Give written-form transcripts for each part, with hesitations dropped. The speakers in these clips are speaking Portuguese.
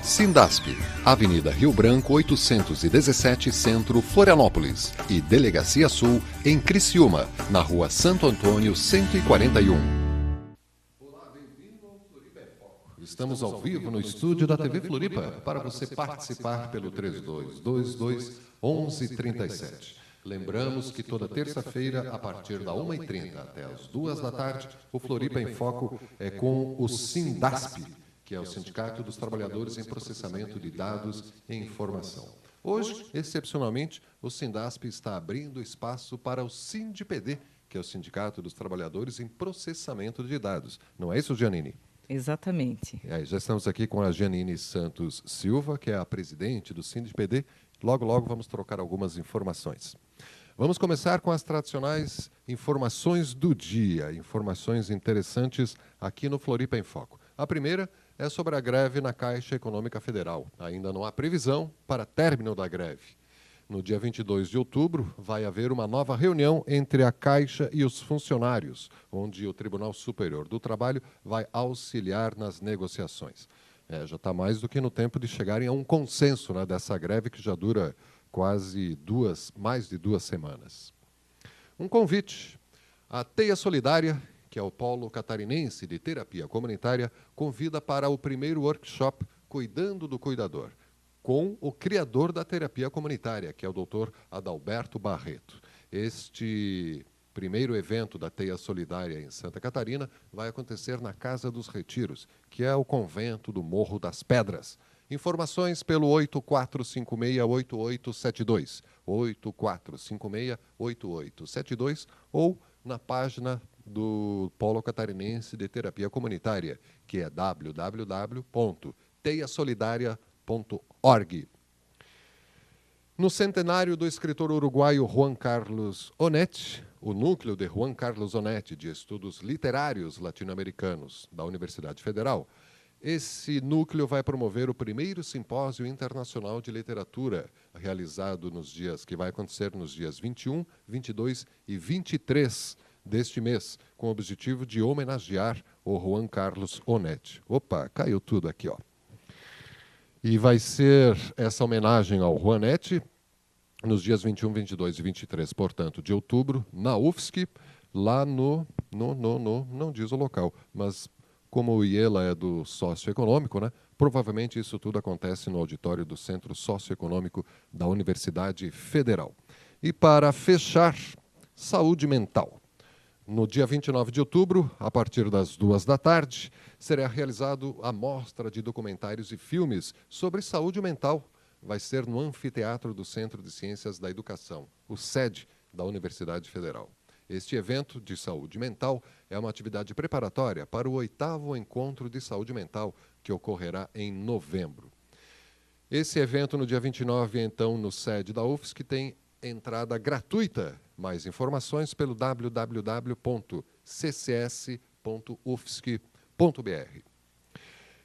Sindasp, Avenida Rio Branco 817 Centro, Florianópolis e Delegacia Sul em Criciúma, na Rua Santo Antônio 141. Olá, bem-vindo ao Floripa em Foco. Estamos ao vivo no estúdio da TV Floripa para você participar pelo 3222-1137. Lembramos que toda terça-feira, a partir da 1h30 até as 2 da tarde, o Floripa em Foco é com o Sindasp, que é o Sindicato dos Trabalhadores em Processamento de Dados e Informação. Hoje, excepcionalmente, o Sindasp está abrindo espaço para o SINDPD, que é o Sindicato dos Trabalhadores em Processamento de Dados. Não é isso, Giannini? Exatamente. Já estamos aqui com a Giannini Santos Silva, que é a presidente do SINDPD. Logo, logo vamos trocar algumas informações. Vamos começar com as tradicionais informações do dia, informações interessantes aqui no Floripa em Foco. A primeira é sobre a greve na Caixa Econômica Federal. Ainda não há previsão para término da greve. No dia 22 de outubro, vai haver uma nova reunião entre a Caixa e os funcionários, onde o Tribunal Superior do Trabalho vai auxiliar nas negociações. Já está mais do que no tempo de chegarem a um consenso, né, dessa greve que já dura quase mais de 2 semanas. Um convite. A Teia Solidária, que é o Polo Catarinense de Terapia Comunitária, convida para o primeiro workshop Cuidando do Cuidador, com o criador da terapia comunitária, que é o Dr. Adalberto Barreto. Este primeiro evento da Teia Solidária em Santa Catarina vai acontecer na Casa dos Retiros, que é o convento do Morro das Pedras. Informações pelo 8456-8872, 8456-8872, ou na página do Polo Catarinense de Terapia Comunitária, que é www.teiasolidaria.org. No centenário do escritor uruguaio Juan Carlos Onetti, o núcleo de Juan Carlos Onetti de Estudos Literários Latino-Americanos da Universidade Federal, esse núcleo vai promover o primeiro simpósio internacional de literatura, que vai acontecer nos dias 21, 22 e 23 deste mês, com o objetivo de homenagear o Juan Carlos Onetti. Opa, caiu tudo aqui, ó. E vai ser essa homenagem ao Juanetti nos dias 21, 22 e 23, portanto, de outubro, na UFSC, lá não diz o local, mas como o IELA é do socioeconômico, né, provavelmente isso tudo acontece no auditório do Centro Socioeconômico da Universidade Federal. E para fechar, saúde mental. No dia 29 de outubro, a partir das 2 da tarde, será realizado a mostra de documentários e filmes sobre saúde mental. Vai ser no Anfiteatro do Centro de Ciências da Educação, o SED da Universidade Federal. Este evento de saúde mental é uma atividade preparatória para o 8º Encontro de Saúde Mental, que ocorrerá em novembro. Esse evento, no dia 29, então, no SED da UFSC, tem entrada gratuita. Mais informações pelo www.ccs.ufsc.br.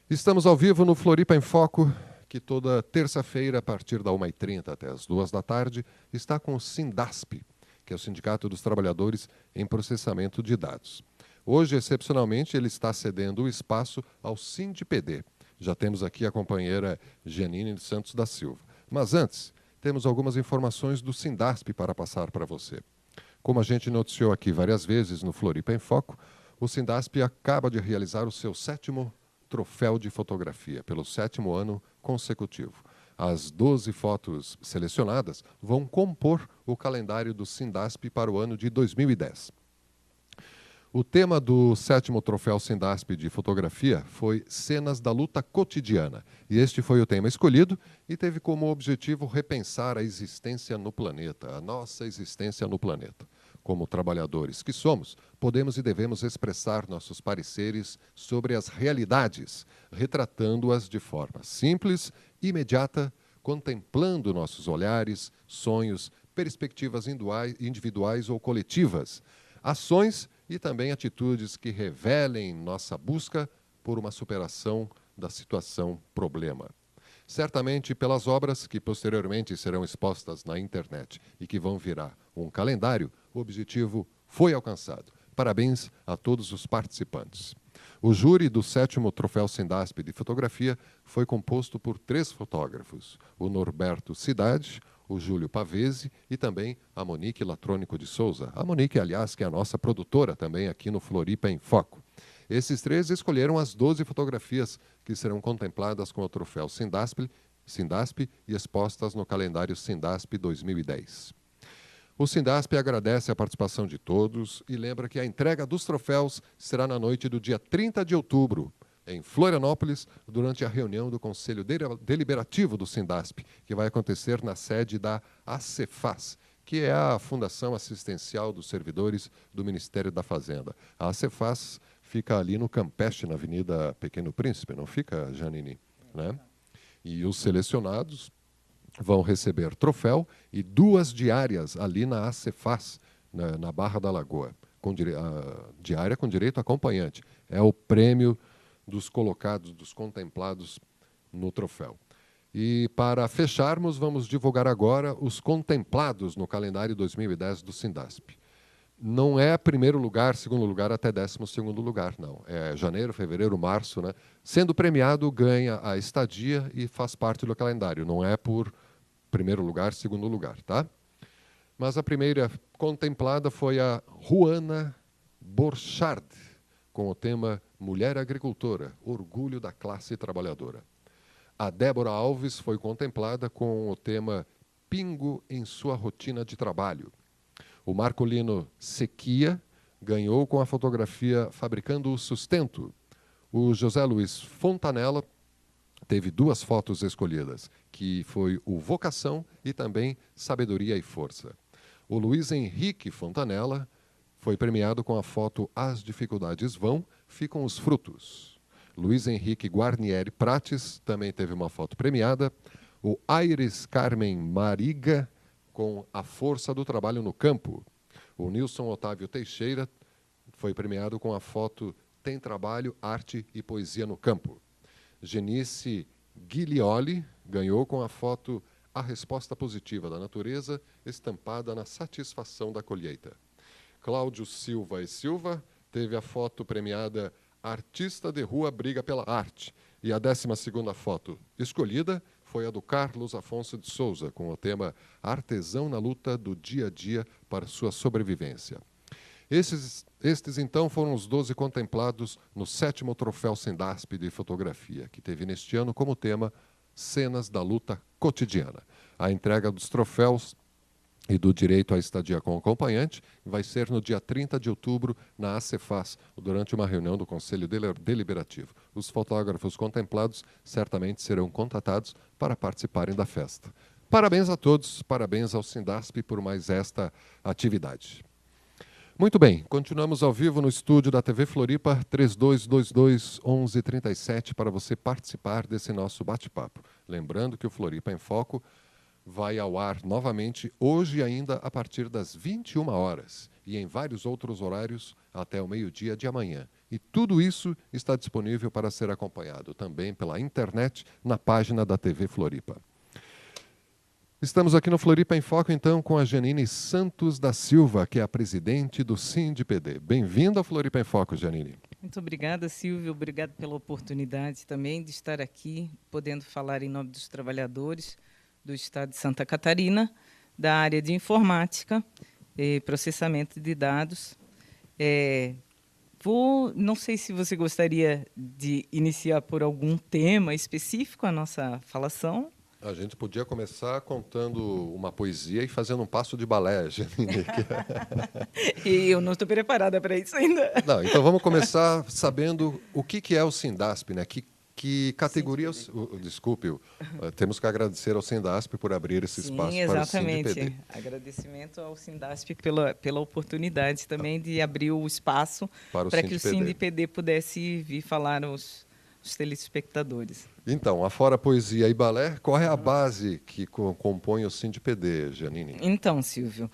Estamos ao vivo no Floripa em Foco, que toda terça-feira, a partir da 1h30 até as 2 da tarde, está com o Sindasp, que é o Sindicato dos Trabalhadores em Processamento de Dados. Hoje, excepcionalmente, ele está cedendo o espaço ao SINDPD. Já temos aqui a companheira Giannini Santos da Silva. Mas antes, temos algumas informações do Sindasp para passar para você. Como a gente noticiou aqui várias vezes no Floripa em Foco, o Sindasp acaba de realizar o seu 7º troféu de fotografia, pelo 7º ano consecutivo. As 12 fotos selecionadas vão compor o calendário do Sindasp para o ano de 2010. O tema do 7º Troféu Sindasp de Fotografia foi Cenas da Luta Cotidiana. E este foi o tema escolhido e teve como objetivo repensar a existência no planeta, a nossa existência no planeta. Como trabalhadores que somos, podemos e devemos expressar nossos pareceres sobre as realidades, retratando-as de forma simples, imediata, contemplando nossos olhares, sonhos, perspectivas individuais ou coletivas, ações e também atitudes que revelem nossa busca por uma superação da situação problema. Certamente pelas obras que posteriormente serão expostas na internet e que vão virar um calendário, o objetivo foi alcançado. Parabéns a todos os participantes. O júri do 7º Troféu Sindasp de Fotografia foi composto por 3 fotógrafos, o Norberto Cidade, o Júlio Pavese e também a Monique Latrônico de Souza. A Monique, aliás, que é a nossa produtora também aqui no Floripa em Foco. Esses 3 escolheram as 12 fotografias que serão contempladas com o troféu Sindasp e expostas no calendário Sindasp 2010. O Sindasp agradece a participação de todos e lembra que a entrega dos troféus será na noite do dia 30 de outubro, em Florianópolis, durante a reunião do Conselho Deliberativo do Sindasp, que vai acontecer na sede da ACEFAS, que é a Fundação Assistencial dos Servidores do Ministério da Fazenda. A ACEFAS fica ali no Campeche, na Avenida Pequeno Príncipe, não fica, Janine? Né? E os selecionados vão receber troféu e 2 diárias ali na ACEFAS, na Barra da Lagoa, diária com direito a acompanhante. É o prêmio dos colocados, dos contemplados no troféu. E para fecharmos, vamos divulgar agora os contemplados no calendário 2010 do Sindasp. Não é primeiro lugar, segundo lugar, até 12º lugar, não. É janeiro, fevereiro, março, né? Sendo premiado, ganha a estadia e faz parte do calendário. Não é por primeiro lugar, segundo lugar, tá? Mas a primeira contemplada foi a Juana Borchard, com o tema Mulher Agricultora, Orgulho da Classe Trabalhadora. A Débora Alves foi contemplada com o tema Pingo em sua rotina de trabalho. O Marcolino Sequia ganhou com a fotografia Fabricando o Sustento. O José Luiz Fontanella teve 2 fotos escolhidas, que foi o Vocação e também Sabedoria e Força. O Luiz Henrique Fontanella foi premiado com a foto As Dificuldades Vão, Ficam os Frutos. Luiz Henrique Guarnieri Prates também teve uma foto premiada. O Aires Carmen Mariga, com A Força do Trabalho no Campo. O Nilson Otávio Teixeira foi premiado com a foto Tem Trabalho, Arte e Poesia no Campo. Genice Guilioli ganhou com a foto A Resposta Positiva da Natureza, estampada na satisfação da colheita. Cláudio Silva e Silva teve a foto premiada Artista de Rua Briga pela Arte. E a 12ª foto escolhida foi a do Carlos Afonso de Souza, com o tema Artesão na luta do dia a dia para sua sobrevivência. Estes, então, foram os 12 contemplados no 7º Troféu Sindasp de Fotografia, que teve neste ano como tema Cenas da Luta Cotidiana. A entrega dos troféus e do direito à estadia com acompanhante vai ser no dia 30 de outubro na ACEFAS, durante uma reunião do Conselho Deliberativo. Os fotógrafos contemplados certamente serão contatados para participarem da festa. Parabéns a todos, parabéns ao Sindasp por mais esta atividade. Muito bem, continuamos ao vivo no estúdio da TV Floripa, 3222-1137, para você participar desse nosso bate-papo. Lembrando que o Floripa em Foco vai ao ar novamente hoje ainda a partir das 21 horas e em vários outros horários até o meio-dia de amanhã. E tudo isso está disponível para ser acompanhado também pela internet na página da TV Floripa. Estamos aqui no Floripa em Foco, então, com a Janine Santos da Silva, que é a presidente do SINDPD. Bem-vinda ao Floripa em Foco, Janine. Muito obrigada, Silvio. Obrigado pela oportunidade também de estar aqui, podendo falar em nome dos trabalhadores do Estado de Santa Catarina, da área de informática e processamento de dados. Não sei se você gostaria de iniciar por algum tema específico a nossa falação. A gente podia começar contando uma poesia e fazendo um passo de balé, Janine. E eu não estou preparada para isso ainda. Não, então vamos começar sabendo o que é o Sindasp, né? Que categoria... Desculpe, temos que agradecer ao Sindasp por abrir esse espaço para o SINDPD. Agradecimento ao Sindasp pela oportunidade também de abrir o espaço para que o SINDPD pudesse vir falar aos telespectadores. Então, afora poesia e balé, qual é a base que compõe o SINDPD, Janine? Então, Silvio,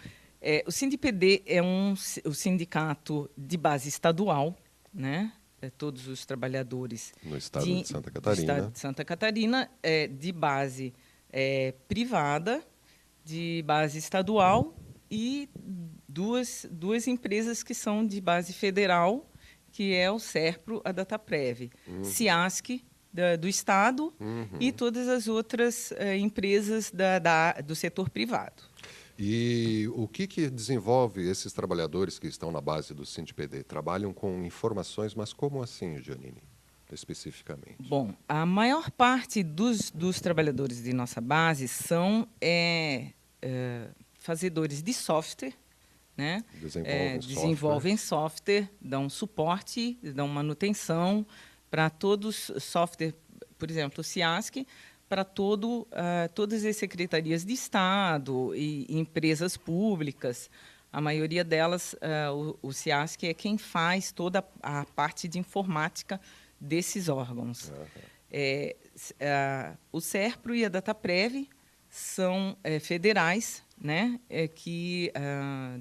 o SINDPD é o sindicato de base estadual, né? Todos os trabalhadores no estado de Santa Catarina. Do estado de Santa Catarina, de base privada, de base estadual e duas empresas que são de base federal, que é o SERPRO, a Dataprev, CIASC, do Estado, e todas as outras empresas do setor privado. E o que desenvolve esses trabalhadores que estão na base do SINDPD? Trabalham com informações, mas como assim, Janine, especificamente? Bom, a maior parte dos trabalhadores de nossa base são fazedores de software, né? Desenvolvem software, dão suporte, dão manutenção para todos os software, por exemplo, o CIASC, para todas as secretarias de Estado e empresas públicas. A maioria delas, o CIASC é quem faz toda a parte de informática desses órgãos. O SERPRO e a Dataprev são federais, né, que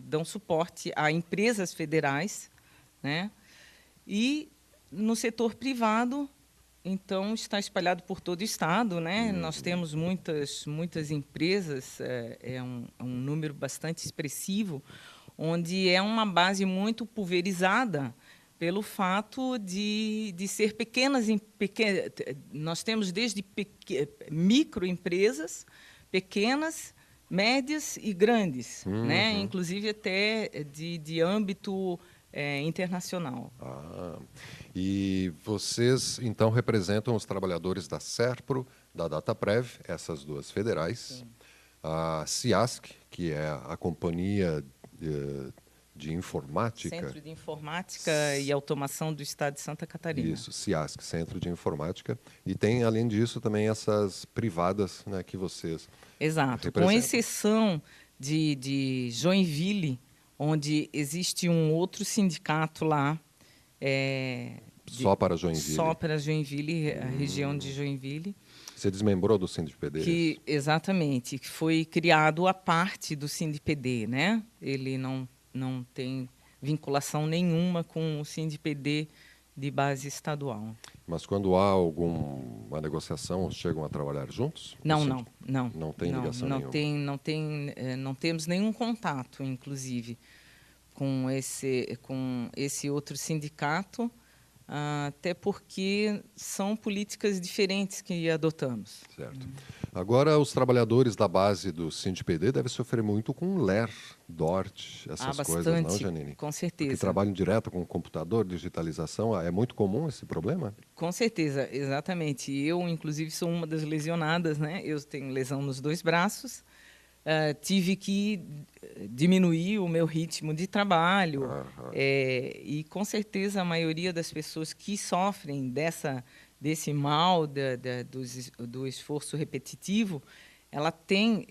dão suporte a empresas federais, né, e no setor privado, então, está espalhado por todo o Estado, né? Nós temos muitas empresas, um número bastante expressivo, onde é uma base muito pulverizada pelo fato de ser pequenas. Nós temos desde microempresas, pequenas, médias e grandes, né? Inclusive até de âmbito internacional. E vocês, então, representam os trabalhadores da SERPRO, da Dataprev, essas duas federais, a CIASC, que é a Companhia de Informática... Centro de Informática e Automação do Estado de Santa Catarina. Isso, CIASC, Centro de Informática. E tem, além disso, também essas privadas, né, que vocês Exato, representam. Com exceção de Joinville, onde existe um outro sindicato lá. Só para Joinville? Só para Joinville, a região de Joinville. Você desmembrou do SINDPD? Exatamente, que foi criado a parte do SINDPD, né? Ele não tem vinculação nenhuma com o SINDPD de base estadual. Mas quando há alguma negociação, chegam a trabalhar juntos? Não. Não tem ligação nenhuma? Não temos nenhum contato, inclusive, com esse outro sindicato, até porque são políticas diferentes que adotamos. Certo. Agora, os trabalhadores da base do SINDPD devem sofrer muito com LER, DORT, essas coisas, não, Janine? Com certeza. Porque trabalham direto com o computador, digitalização, é muito comum esse problema? Com certeza, exatamente. Eu, inclusive, sou uma das lesionadas, né? Eu tenho lesão nos 2 braços, tive que diminuir o meu ritmo de trabalho, e, com certeza, a maioria das pessoas que sofrem desse mal do esforço repetitivo, ela tem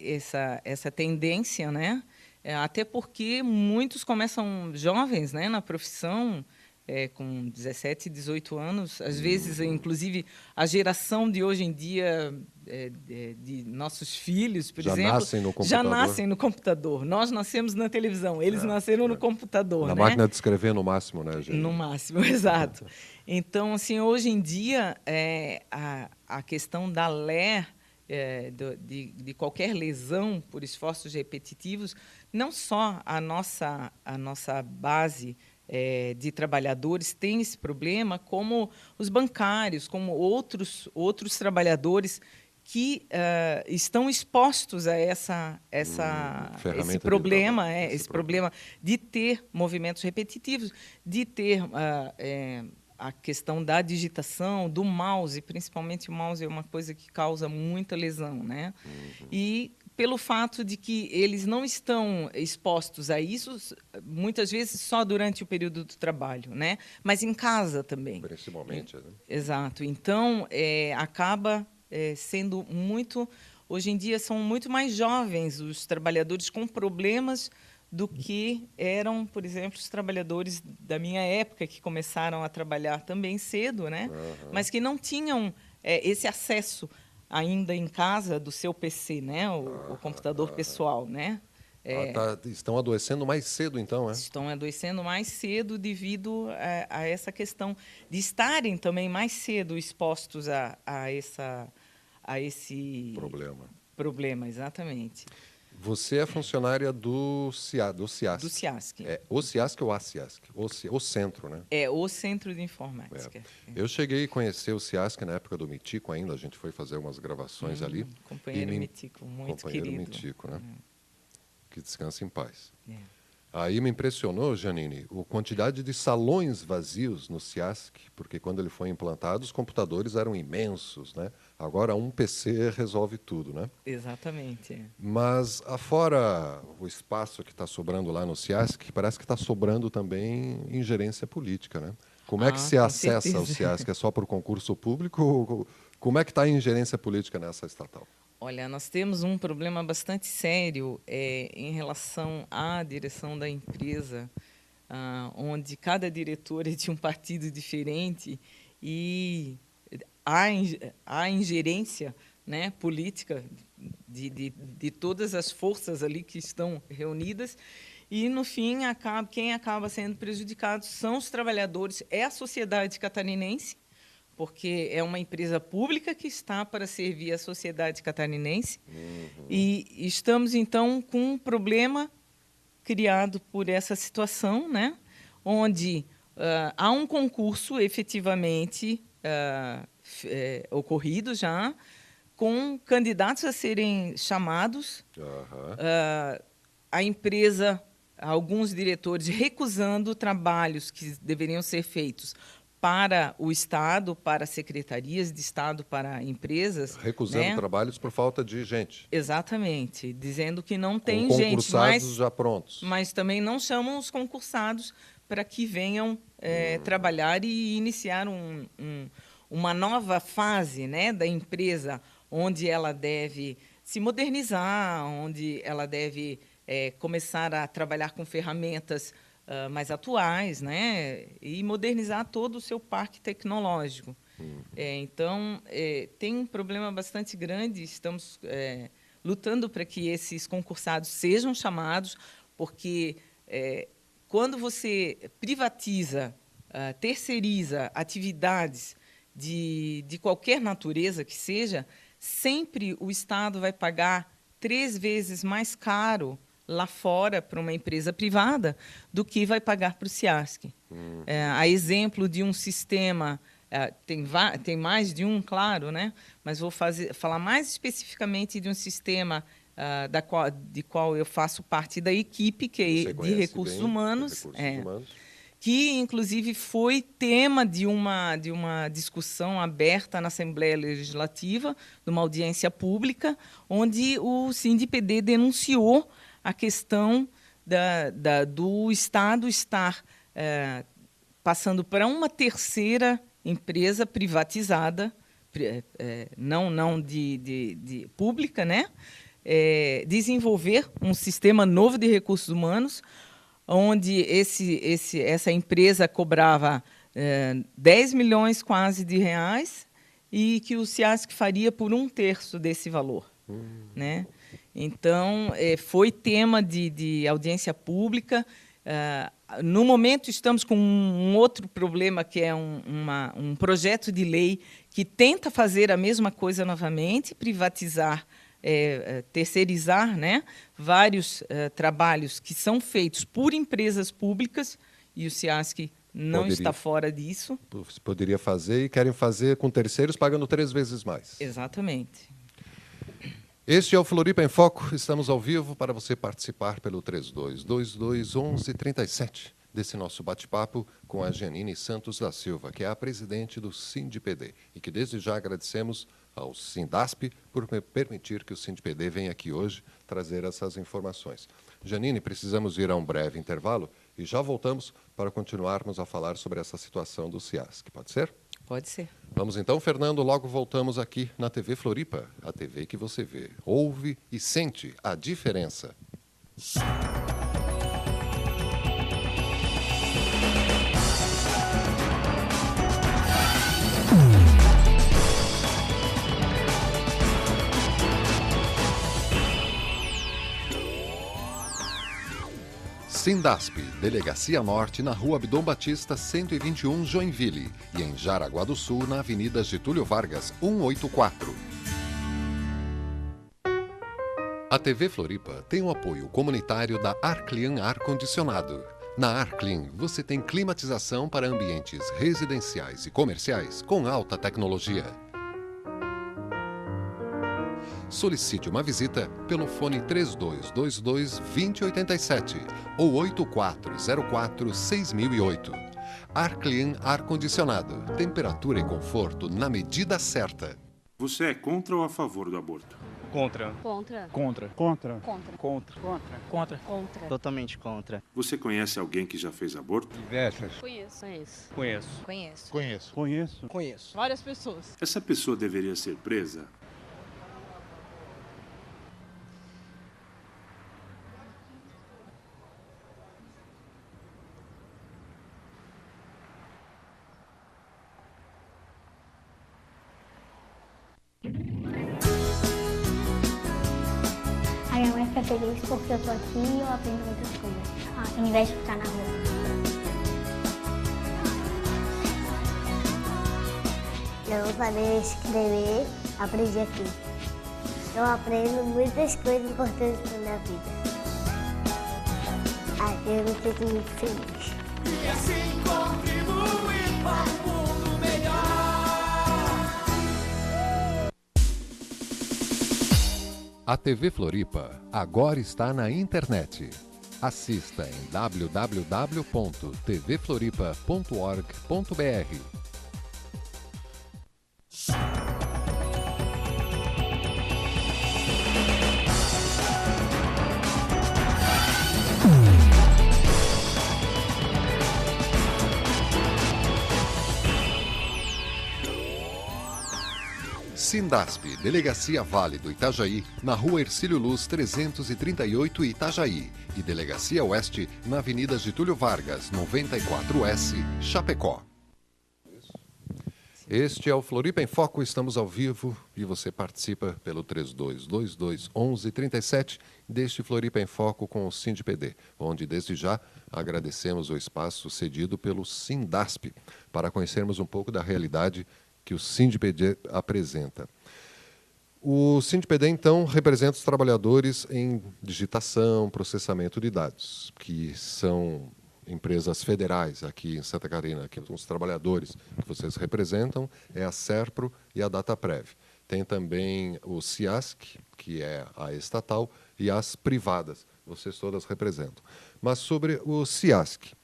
essa tendência, né? Até porque muitos começam jovens, né, na profissão, com 17, 18 anos. Às vezes, inclusive, a geração de hoje em dia, de nossos filhos, por exemplo, já nascem no computador. Nós nascemos na televisão, eles nasceram no computador. Na né? máquina de escrever, no máximo, né, gente? No máximo, exato. Então, assim, hoje em dia, a questão da LER, de qualquer lesão por esforços repetitivos, não só a nossa base de trabalhadores tem esse problema, como os bancários, como outros trabalhadores que estão expostos a esse problema, esse problema de ter movimentos repetitivos, de ter a questão da digitação, do mouse, principalmente o mouse é uma coisa que causa muita lesão, né? E pelo fato de que eles não estão expostos a isso, muitas vezes só durante o período do trabalho, né? Mas em casa também. Principalmente, né? Exato. Então, acaba sendo muito... Hoje em dia, são muito mais jovens os trabalhadores com problemas do que eram, por exemplo, os trabalhadores da minha época, que começaram a trabalhar também cedo, né? Mas que não tinham esse acesso ainda em casa do seu PC, né? O computador pessoal, né? Estão adoecendo mais cedo, então, Estão adoecendo mais cedo devido a essa questão de estarem também mais cedo expostos a esse problema, exatamente. Você é funcionária do CIASC. Do CIASC. É o CIASC ou a CIASC? O centro, né? É o Centro de Informática. Eu cheguei a conhecer o CIASC na época do Mitico ainda, a gente foi fazer umas gravações ali. Companheiro Mitico, muito companheiro querido. Mitico, né? Que descansa em paz. É. Aí me impressionou, Janine, a quantidade de salões vazios no CIASC, porque quando ele foi implantado, os computadores eram imensos, né? Agora um PC resolve tudo, né? Exatamente. Mas, afora o espaço que está sobrando lá no CIASC, parece que está sobrando também ingerência política, né? Como é que se acessa o CIASC? É só por concurso público? Como é que está a ingerência política nessa estatal? Olha, nós temos um problema bastante sério em relação à direção da empresa, onde cada diretor é de um partido diferente e há ingerência, né, política de todas as forças ali que estão reunidas e, no fim, quem acaba sendo prejudicado são os trabalhadores, é a sociedade catarinense, porque é uma empresa pública que está para servir a sociedade catarinense. E estamos, então, com um problema criado por essa situação, né, onde há um concurso efetivamente ocorrido já, com candidatos a serem chamados, a empresa, alguns diretores recusando trabalhos que deveriam ser feitos para o Estado, para secretarias de Estado, para empresas. Recusando, né, trabalhos por falta de gente. Exatamente, dizendo que não tem com gente. Concursados já prontos. Mas também não chamam os concursados para que venham trabalhar e iniciar uma nova fase, né, da empresa, onde ela deve se modernizar, onde ela deve começar a trabalhar com ferramentas mais atuais, né, e modernizar todo o seu parque tecnológico. Então, tem um problema bastante grande, estamos lutando para que esses concursados sejam chamados, porque quando você privatiza, terceiriza atividades de qualquer natureza que seja, sempre o Estado vai pagar 3 vezes mais caro lá fora para uma empresa privada do que vai pagar para o CIASC. A exemplo de um sistema, tem mais de um, claro, né? Mas vou falar mais especificamente de um sistema de qual eu faço parte da equipe, que é de recursos humanos, que, inclusive, foi tema de uma discussão aberta na Assembleia Legislativa, de uma audiência pública, onde o SINDI-PD denunciou a questão do Estado estar passando para uma terceira empresa privatizada, não de pública, né? Desenvolver um sistema novo de recursos humanos, onde essa empresa cobrava 10 milhões quase de reais e que o CIASC faria por 1/3 desse valor, né? Então, foi tema de audiência pública. No momento, estamos com um outro problema, que é um projeto de lei que tenta fazer a mesma coisa novamente, privatizar, terceirizar, né, vários trabalhos que são feitos por empresas públicas, e o CIASC não está fora disso. Poderia fazer e querem fazer com terceiros, pagando 3 vezes mais. Exatamente. Este é o Floripa em Foco. Estamos ao vivo para você participar pelo 32221137 desse nosso bate-papo com a Janine Santos da Silva, que é a presidente do SINDI-PD, e que desde já agradecemos ao Sindasp por permitir que o SINDI-PD venha aqui hoje trazer essas informações. Janine, precisamos ir a um breve intervalo e já voltamos para continuarmos a falar sobre essa situação do CIASC. Pode ser? Pode ser. Vamos então, Fernando, logo voltamos aqui na TV Floripa, a TV que você vê, ouve e sente a diferença. Sindasp, Delegacia Norte, na Rua Abdom Batista, 121, Joinville, e em Jaraguá do Sul, na Avenida Getúlio Vargas, 184. A TV Floripa tem o apoio comunitário da Arclean Ar-Condicionado. Na Arclean, você tem climatização para ambientes residenciais e comerciais com alta tecnologia. Solicite uma visita pelo fone 3222-2087 ou 8404-6008. Arclean Ar-Condicionado. Temperatura e conforto na medida certa. Você é contra ou a favor do aborto? Contra. Contra. Contra. Contra. Contra. Contra. Contra. Contra. Totalmente contra. Você conhece alguém que já fez aborto? Diversas. Conheço. Conheço. Conheço. Conheço. Conheço. Conheço. Conheço. Várias pessoas. Essa pessoa deveria ser presa? A minha mãe fica feliz porque eu tô aqui e eu aprendo muitas coisas, ao invés de ficar na rua. Eu não sabia escrever, aprendi aqui. Eu aprendo muitas coisas importantes na minha vida. Aqui eu me sinto muito feliz. E assim contribuir para um mundo melhor. A TV Floripa agora está na internet. Assista em www.tvfloripa.org.br. Sindasp, Delegacia Vale do Itajaí, na Rua Hercílio Luz 338 Itajaí, e Delegacia Oeste, na Avenida Getúlio Vargas 94S, Chapecó. Este é o Floripa em Foco, estamos ao vivo e você participa pelo 3222-1137 deste Floripa em Foco com o SINDPD, onde desde já agradecemos o espaço cedido pelo Sindasp para conhecermos um pouco da realidade que o SINDPD apresenta. O SINDPD, então, representa os trabalhadores em digitação, processamento de dados, que são empresas federais aqui em Santa Catarina, que os trabalhadores que vocês representam é a Serpro e a Dataprev. Tem também o CIASC, que é a estatal, e as privadas, vocês todas representam. Mas sobre o CIASC.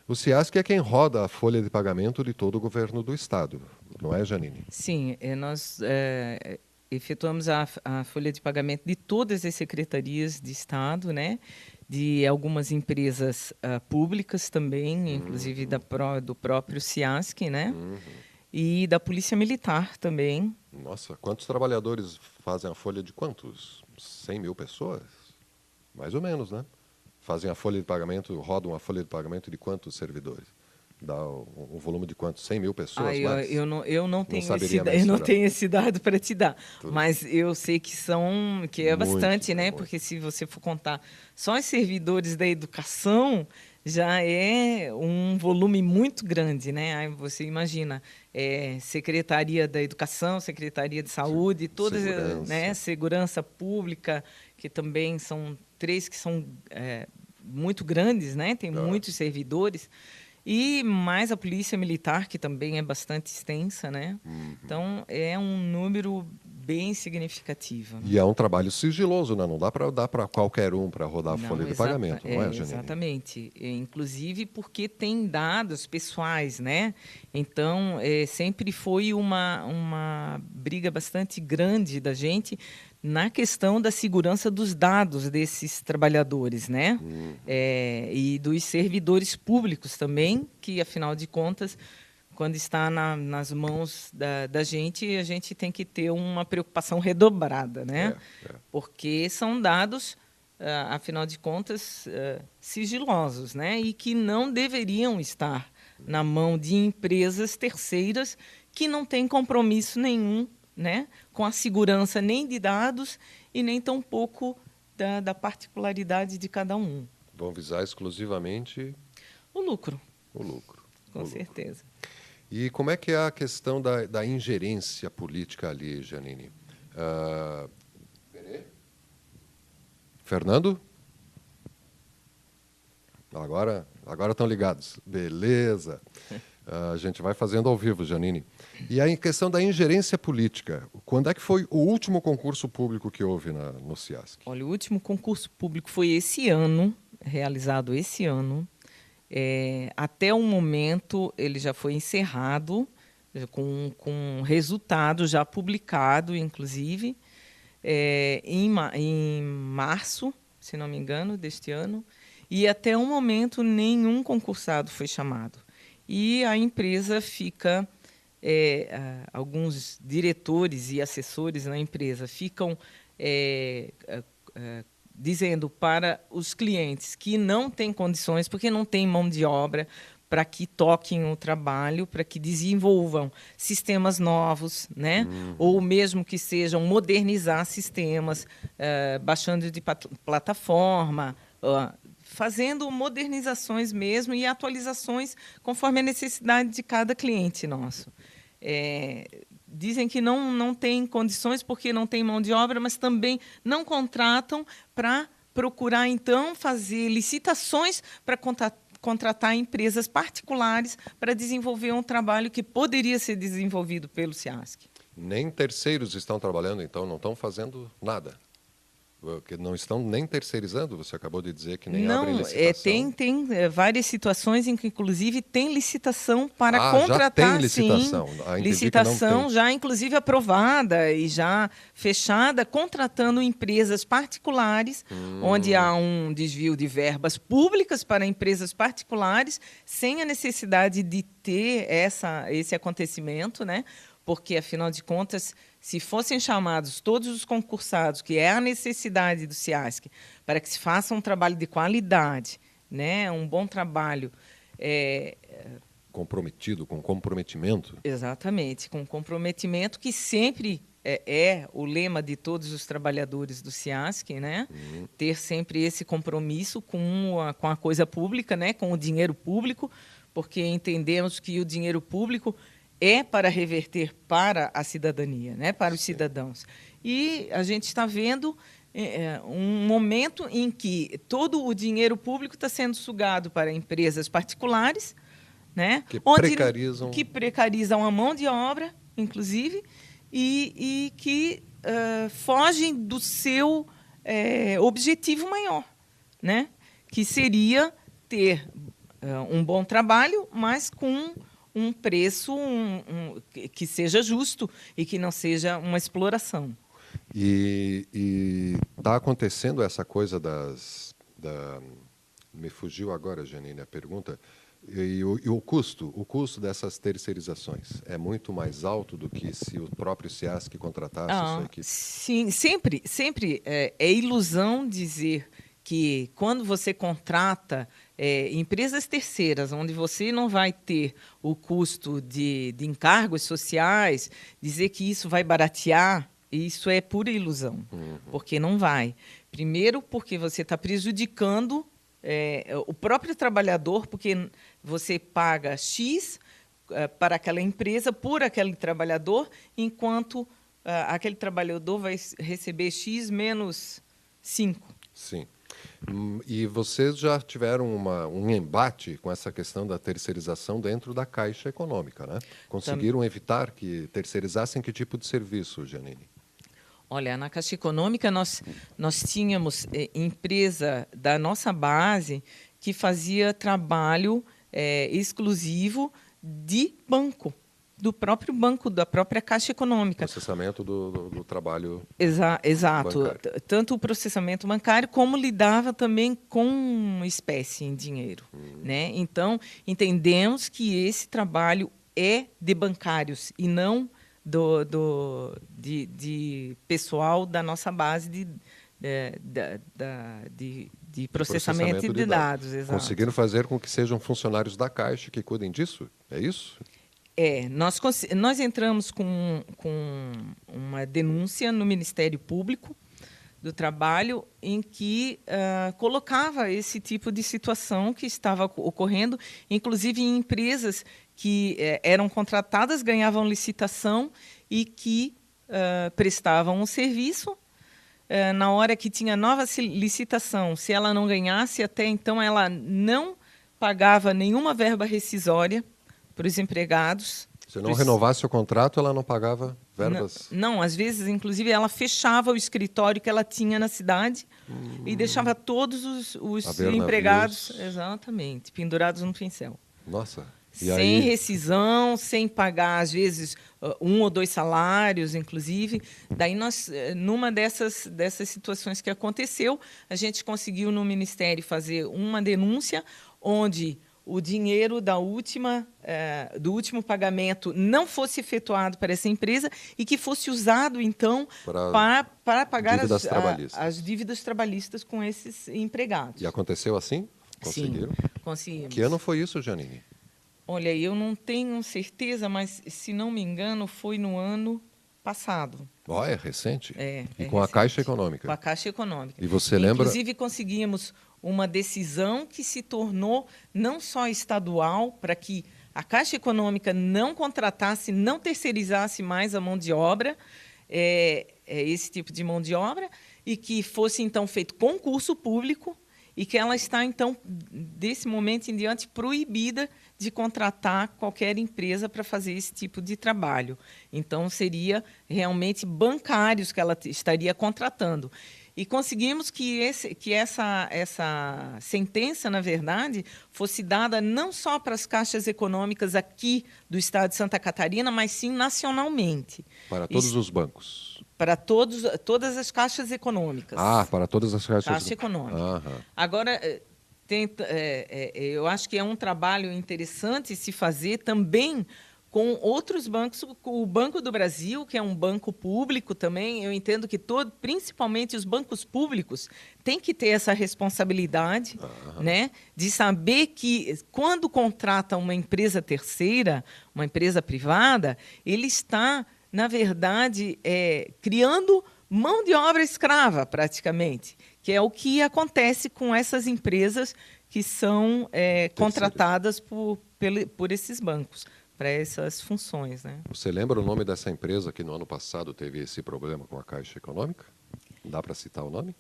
O CIASC é quem roda a folha de pagamento de todo o governo do Estado, não é, Janine? Sim, nós efetuamos a folha de pagamento de todas as secretarias de Estado, né? De algumas empresas públicas também, inclusive do próprio CIASC, né? E da Polícia Militar também. Nossa, quantos trabalhadores fazem a folha de quantos? 100 mil pessoas? Mais ou menos, né? Fazem a folha de pagamento, rodam a folha de pagamento de quantos servidores? Dá um volume de quantos? 100 mil pessoas? Eu não tenho esse dado para te dar. Tudo. Mas eu sei que é bastante, né? Muito. Porque se você for contar só os servidores da educação, já é um volume muito grande, né? Aí você imagina, Secretaria da Educação, Secretaria de Saúde, todas, né? Segurança Pública, que também são 3 que são muito grandes, né? Tem muitos servidores. E mais a Polícia Militar, que também é bastante extensa, né? Então, é um número bem significativo. E é um trabalho sigiloso, né? Não dá para dar para qualquer um para rodar a folha de pagamento, não é, Janine? Exatamente. Inclusive porque tem dados pessoais, né? Então, sempre foi uma briga bastante grande da gente na questão da segurança dos dados desses trabalhadores, né? E dos servidores públicos também, que, afinal de contas, quando está nas mãos da gente, a gente tem que ter uma preocupação redobrada, né? Porque são dados, afinal de contas, sigilosos, né? E que não deveriam estar na mão de empresas terceiras que não têm compromisso nenhum, né, com a segurança nem de dados e nem tampouco da particularidade de cada um. Vão visar exclusivamente o lucro. O lucro. Com certeza. E como é que é a questão da ingerência política ali, Janine? Fernando? Agora estão ligados. Beleza. A gente vai fazendo ao vivo, Janine. E aí, em questão da ingerência política, quando é que foi o último concurso público que houve no CIASC? Olha, o último concurso público foi esse ano, realizado esse ano. Até o momento, ele já foi encerrado, com resultado já publicado, inclusive, em março, se não me engano, deste ano. E até o momento, nenhum concursado foi chamado. E a empresa fica... alguns diretores e assessores na empresa ficam dizendo para os clientes que não têm condições, porque não tem mão de obra, para que toquem o trabalho, para que desenvolvam sistemas novos, né? Ou mesmo que sejam modernizar sistemas, baixando de plataforma, fazendo modernizações mesmo e atualizações conforme a necessidade de cada cliente nosso. Dizem que não tem condições porque não tem mão de obra, mas também não contratam para procurar, então, fazer licitações para contratar empresas particulares para desenvolver um trabalho que poderia ser desenvolvido pelo CIASC. Nem terceiros estão trabalhando, então, não estão fazendo nada? Que não estão nem terceirizando? Você acabou de dizer que nem abrem licitação. Tem várias situações em que, inclusive, tem licitação para contratar. Já tem licitação. Sim, licitação já, inclusive, aprovada e já fechada, contratando empresas particulares, onde há um desvio de verbas públicas para empresas particulares, sem a necessidade de ter esse acontecimento, né? Porque, afinal de contas, se fossem chamados todos os concursados, que é a necessidade do CIASC, para que se faça um trabalho de qualidade, né, um bom trabalho... comprometido, com comprometimento? Exatamente, com comprometimento, que sempre é o lema de todos os trabalhadores do CIASC, né? Ter sempre esse compromisso com a coisa pública, né, com o dinheiro público, porque entendemos que o dinheiro público é para reverter para a cidadania, né, para os cidadãos. E a gente está vendo um momento em que todo o dinheiro público está sendo sugado para empresas particulares, né, que precarizam a mão de obra, inclusive, e que fogem do seu objetivo maior, né, que seria ter um bom trabalho, mas com um preço que seja justo e que não seja uma exploração. E está acontecendo essa coisa me fugiu agora, Janine, a pergunta. E o custo dessas terceirizações é muito mais alto do que se o próprio CIASC contratasse a sua equipe? Sim, sempre é ilusão dizer que quando você contrata empresas terceiras, onde você não vai ter o custo de encargos sociais, dizer que isso vai baratear, isso é pura ilusão, porque não vai. Primeiro, porque você está prejudicando o próprio trabalhador, porque você paga X para aquela empresa por aquele trabalhador, enquanto aquele trabalhador vai receber X menos 5. Sim. E vocês já tiveram um embate com essa questão da terceirização dentro da Caixa Econômica, né? Conseguiram evitar que terceirizassem que tipo de serviço, Janine? Olha, na Caixa Econômica nós tínhamos empresa da nossa base que fazia trabalho exclusivo de banco, do próprio banco, da própria Caixa Econômica. Processamento do trabalho Exato. bancário. Tanto o processamento bancário, como lidava também com espécie em dinheiro. Né? Então, entendemos que esse trabalho é de bancários e não de pessoal da nossa base de processamento de dados. Exato. Conseguiram fazer com que sejam funcionários da Caixa que cuidem disso? É isso? Nós entramos com uma denúncia no Ministério Público do Trabalho em que colocava esse tipo de situação que estava ocorrendo, inclusive em empresas que eram contratadas, ganhavam licitação e que prestavam um serviço, na hora que tinha nova licitação, se ela não ganhasse, até então ela não pagava nenhuma verba rescisória para os empregados. Se não renovasse o contrato, ela não pagava verbas? Não, às vezes, inclusive, ela fechava o escritório que ela tinha na cidade e deixava todos os empregados, exatamente, pendurados no pincel. Nossa. E Sem aí... rescisão, sem pagar, às vezes, 1 ou 2 salários, inclusive. Daí, nós, numa dessas situações que aconteceu, a gente conseguiu, no Ministério, fazer uma denúncia onde o dinheiro do último pagamento não fosse efetuado para essa empresa e que fosse usado, então, para pagar as dívidas trabalhistas com esses empregados. E aconteceu assim? Conseguiram? Sim, conseguimos. Que ano foi isso, Janine? Olha, eu não tenho certeza, mas, se não me engano, foi no ano passado. É recente? E com recente. A Caixa Econômica? Com a Caixa Econômica. E você lembra? Inclusive, conseguimos uma decisão que se tornou não só estadual, para que a Caixa Econômica não contratasse, não terceirizasse mais a mão de obra, esse tipo de mão de obra, e que fosse, então, feito concurso público, e que ela está, então, desse momento em diante, proibida de contratar qualquer empresa para fazer esse tipo de trabalho. Então, seria realmente bancários que ela estaria contratando. E conseguimos que essa sentença, na verdade, fosse dada não só para as caixas econômicas aqui do Estado de Santa Catarina, mas sim nacionalmente. Para todos os bancos? Para todas as caixas econômicas. Para todas as caixas Caixa econômica. Agora, eu acho que é um trabalho interessante se fazer também com outros bancos, o Banco do Brasil, que é um banco público também. Eu entendo que principalmente os bancos públicos têm que ter essa responsabilidade, né, de saber que, quando contrata uma empresa terceira, uma empresa privada, ele está, na verdade, criando mão de obra escrava, praticamente, que é o que acontece com essas empresas que são contratadas por esses bancos, para essas funções, né? Você lembra o nome dessa empresa que no ano passado teve esse problema com a Caixa Econômica? Dá para citar o nome?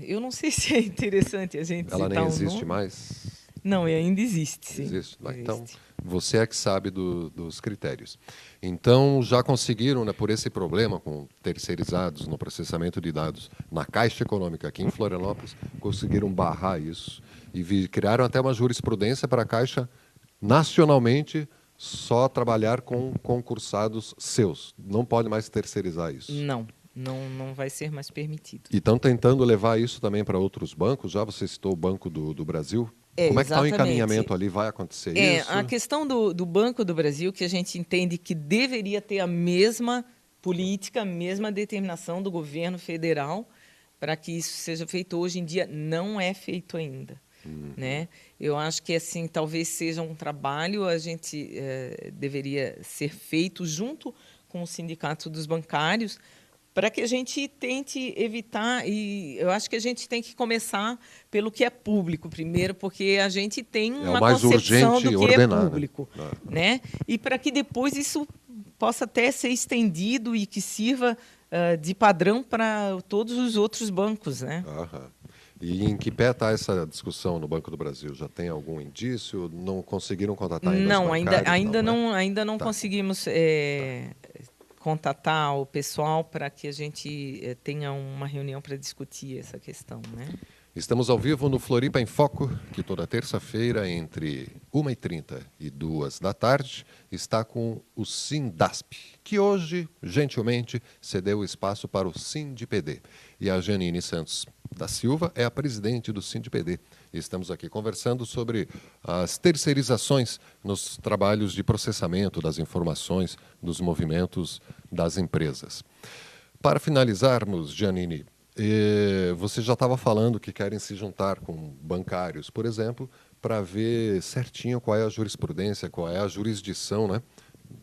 Eu não sei se é interessante a gente citar o nome. Ela nem existe mais? Não, ainda existe, sim. Existe. Então, você é que sabe dos critérios. Então, já conseguiram, né, por esse problema com terceirizados no processamento de dados na Caixa Econômica aqui em Florianópolis, conseguiram barrar isso e criaram até uma jurisprudência para a Caixa nacionalmente só trabalhar com concursados seus. Não pode mais terceirizar isso. Não vai ser mais permitido. E estão tentando levar isso também para outros bancos? Já você citou o Banco do Brasil? Como é que está o encaminhamento ali? Vai acontecer isso? A questão do Banco do Brasil, que a gente entende que deveria ter a mesma política, a mesma determinação do governo federal para que isso seja feito. Hoje em dia não é feito ainda. Né? Eu acho que assim talvez seja um trabalho a gente deveria ser feito junto com o Sindicato dos Bancários para que a gente tente evitar, e eu acho que a gente tem que começar pelo que é público primeiro, porque a gente tem uma concepção do que é público, né? E para que depois isso possa até ser estendido e que sirva de padrão para todos os outros bancos, né? E em que pé está essa discussão no Banco do Brasil? Já tem algum indício? Não conseguiram contatar ainda não, os bancários? Ainda não conseguimos contatar o pessoal para que a gente tenha uma reunião para discutir essa questão, né? Estamos ao vivo no Floripa em Foco, que toda terça-feira, entre 1h30 e 2 da tarde, está com o Sindasp, que hoje, gentilmente, cedeu o espaço para o Sindipd. E a Janine Santos da Silva é a presidente do Sindipd. Estamos aqui conversando sobre as terceirizações nos trabalhos de processamento das informações dos movimentos das empresas. Para finalizarmos, Janine, você já estava falando que querem se juntar com bancários, por exemplo, para ver certinho qual é a jurisprudência, qual é a jurisdição, né,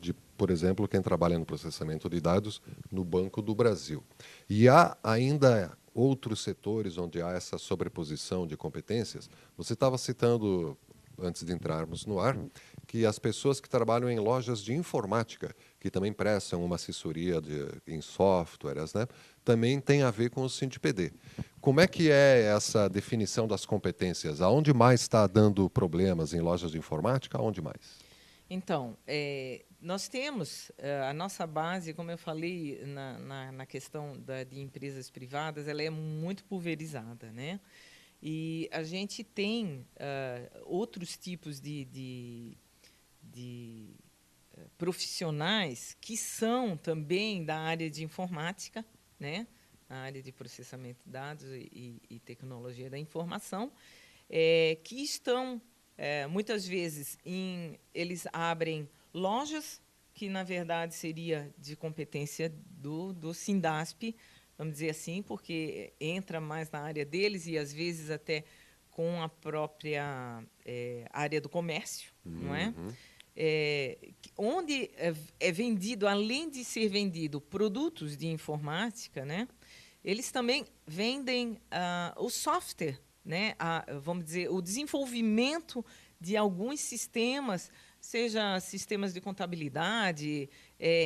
de, por exemplo, quem trabalha no processamento de dados no Banco do Brasil. E há ainda outros setores onde há essa sobreposição de competências. Você estava citando, antes de entrarmos no ar, que as pessoas que trabalham em lojas de informática, que também prestam uma assessoria em softwares, né, também tem a ver com o SINDPD. Como é que é essa definição das competências? Aonde mais está dando problemas em lojas de informática? Aonde mais? Então, nós temos a nossa base, como eu falei na questão de empresas privadas, ela é muito pulverizada, né? E a gente tem outros tipos de profissionais que são também da área de informática, né? A área de processamento de dados e tecnologia da informação, que estão, muitas vezes, eles abrem lojas, que, na verdade, seria de competência do SINDASP, vamos dizer assim, porque entra mais na área deles e, às vezes, até com a própria área do comércio, não é? Onde é vendido, além de ser vendido produtos de informática, né, eles também vendem o software, né, vamos dizer, o desenvolvimento de alguns sistemas, seja sistemas de contabilidade.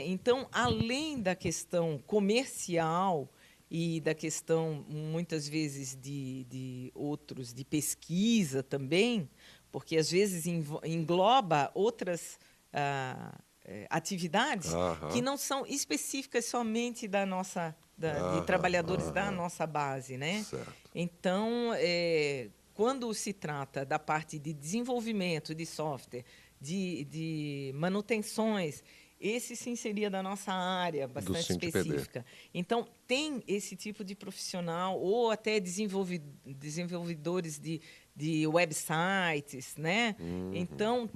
Então, além da questão comercial e da questão, muitas vezes, de outros, de pesquisa também, porque, às vezes, engloba outras atividades que não são específicas somente da nossa, de trabalhadores da nossa base, né? Certo. Então, quando se trata da parte de desenvolvimento de software, de manutenções, esse sim seria da nossa área, bastante específica. Então, tem esse tipo de profissional, ou até desenvolvedores de websites, né? Então,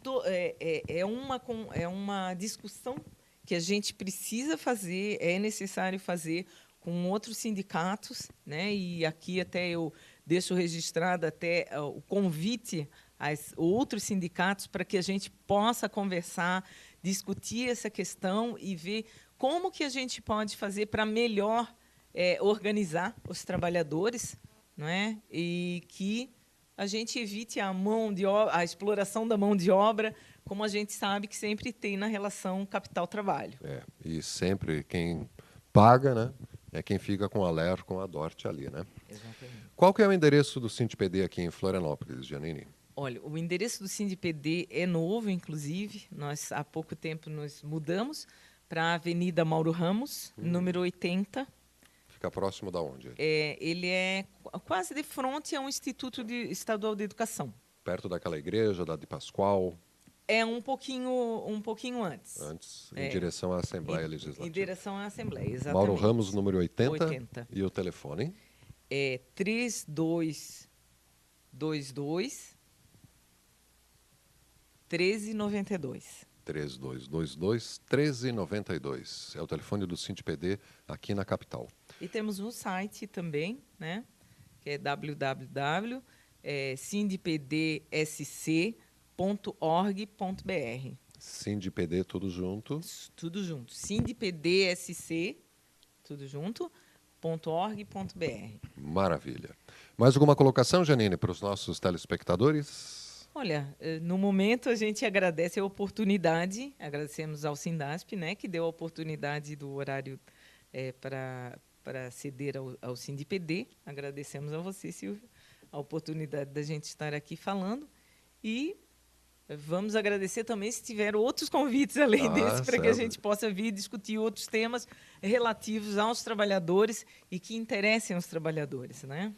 é uma discussão que a gente precisa fazer, é necessário fazer com outros sindicatos, né? E aqui até eu deixo registrado até o convite aos outros sindicatos para que a gente possa conversar, discutir essa questão e ver como que a gente pode fazer para melhor organizar os trabalhadores, não é? E que a gente evite a exploração da mão de obra, como a gente sabe que sempre tem na relação capital-trabalho. E sempre quem paga, né, é quem fica com a LER, com a DORT ali, né? Exatamente. Qual que é o endereço do SINDPD aqui em Florianópolis, Janine? Olha, o endereço do SINDPD é novo, inclusive. Nós, há pouco tempo, nos mudamos para a Avenida Mauro Ramos, número 80. Fica próximo da onde? Ele é quase de frente ao Instituto Estadual de Educação. Perto daquela igreja, da de Pascoal? É um pouquinho antes. Em direção à Assembleia Legislativa. Em direção à Assembleia, exatamente. Mauro Ramos, número 80. 80. E o telefone? É 3222 1392. 3222-1392. É o telefone do SINDPD aqui na capital. E temos um site também, né, que é www.sindpdsc.org.br. SINDPD, tudo junto. Tudo junto. SINDPDSC, tudo junto, .org.br. Maravilha. Mais alguma colocação, Janine, para os nossos telespectadores? Olha, no momento a gente agradece a oportunidade, agradecemos ao SINDASP, né, que deu a oportunidade do horário para ceder ao SINDPD. Agradecemos a você, Silvio, a oportunidade da gente estar aqui falando. E vamos agradecer também se tiver outros convites além desse, para que a gente possa vir discutir outros temas relativos aos trabalhadores e que interessem aos trabalhadores, né?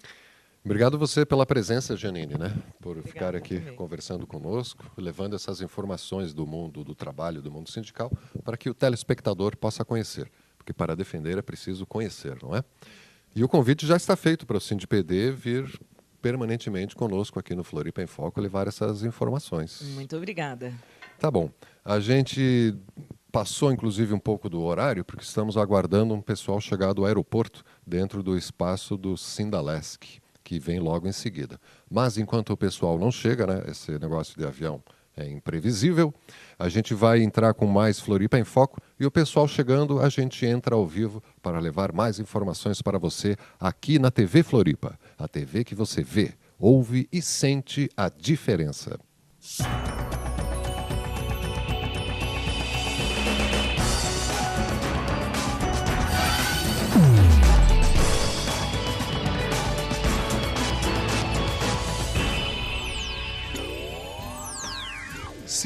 Obrigado você pela presença, Janine, né? Por Obrigada, ficar aqui também. conversando conosco, levando essas informações do mundo do trabalho, do mundo sindical, para que o telespectador possa conhecer. Porque para defender é preciso conhecer, não é? E o convite já está feito para o SINDPD vir permanentemente conosco aqui no Floripa em Foco levar essas informações. Muito obrigada. Tá bom. A gente passou, inclusive, um pouco do horário, porque estamos aguardando um pessoal chegar do aeroporto dentro do espaço do Sindalesc, que vem logo em seguida. Mas, enquanto o pessoal não chega, né, esse negócio de avião é imprevisível, a gente vai entrar com mais Floripa em Foco e o pessoal chegando, a gente entra ao vivo para levar mais informações para você aqui na TV Floripa. A TV que você vê, ouve e sente a diferença.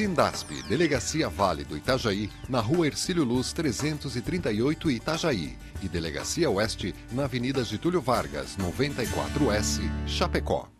Sindasp, Delegacia Vale do Itajaí, na Rua Hercílio Luz 338, Itajaí. E Delegacia Oeste, na Avenida Getúlio Vargas, 94S, Chapecó.